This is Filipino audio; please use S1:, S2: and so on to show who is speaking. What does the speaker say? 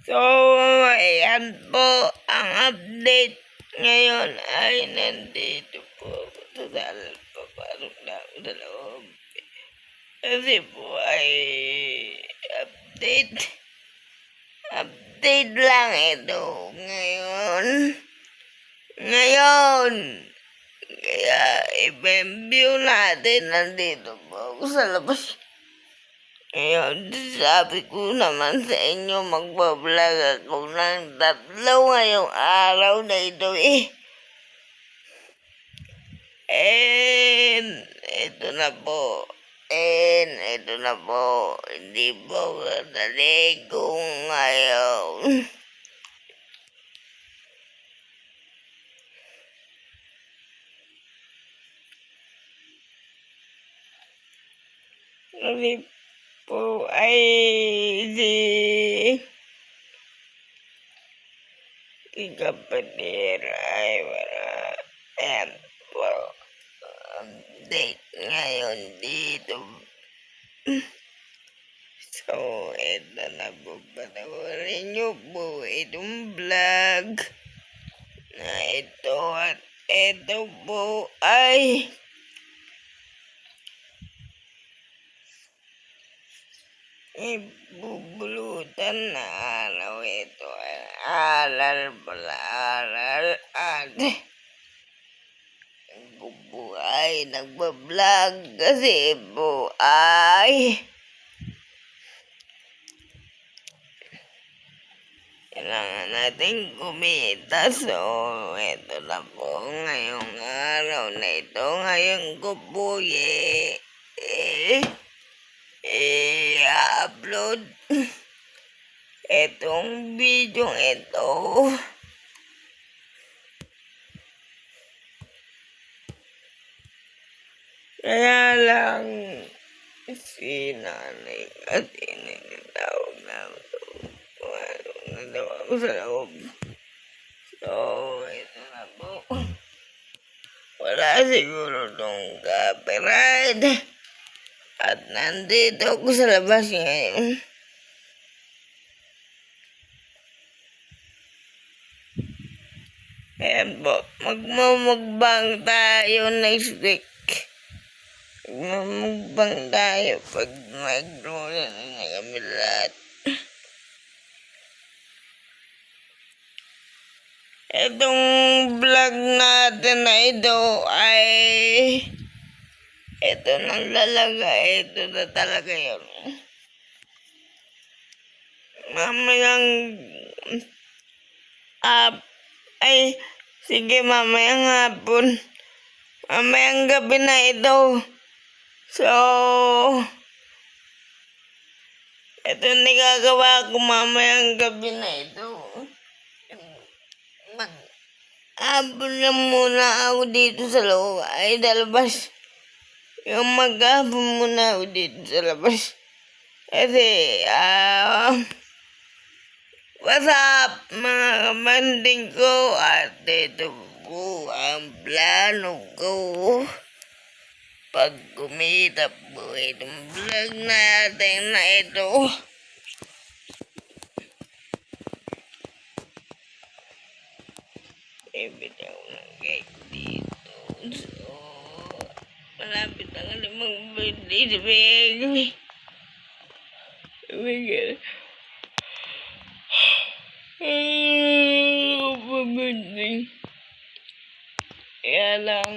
S1: So, ayan po ang update. Ngayon ay nandito po ako sa dalan. Papasok na ako sa loob. Kasi po ay update. Update lang ito. Ngayon. Kaya i-view natin. Nandito po ako sa labas. Ngayon, sabi ko naman sa inyo, magbablog ako ng 3 ngayong araw na ito And, ito na po. Ito na po. Hindi po kadali kung ngayon. Kasi po ay si kapatid ay ayan po update ngayon dito. So, ito na po, panoorin nyo po itong vlog na ito at ito po ay ibubulutan na araw. Ito ay aral pala, aral at ako po ay nagbablog kasi po ay kailangan natin kumita. So, ito na po ngayong araw na ito. Ngayon ko po i-upload itong video ito. Kaya lang si nanay at initawag na ako sa loob. So, ito na po. Wala siguro tong copyright. At nandito ako sa labas ngayon. Ayan po. Magmumugbang tayo next week. Magmumugbang tayo pag mag-roll na kami lahat. Itong vlog natin na ito ay ito nang lalaga. Ito na talaga yun. Mamayang sige, mamayang hapon. Mamayang gabi na ito. So, ito nagagawa ko mamayang gabi na ito. Mag-hapon na muna ako dito sa loob. Ay, dalabas. Yung mag-hapon muna ako dito sa labas. Kasi, what's up mga kabanding ko? At ito po ang plano ko. Pag kumita po itong vlog natin na ito. Ibitaw ng cake dito. So, malapit na nga mag-birthday si Baby. Pag-birthday. Kaya lang,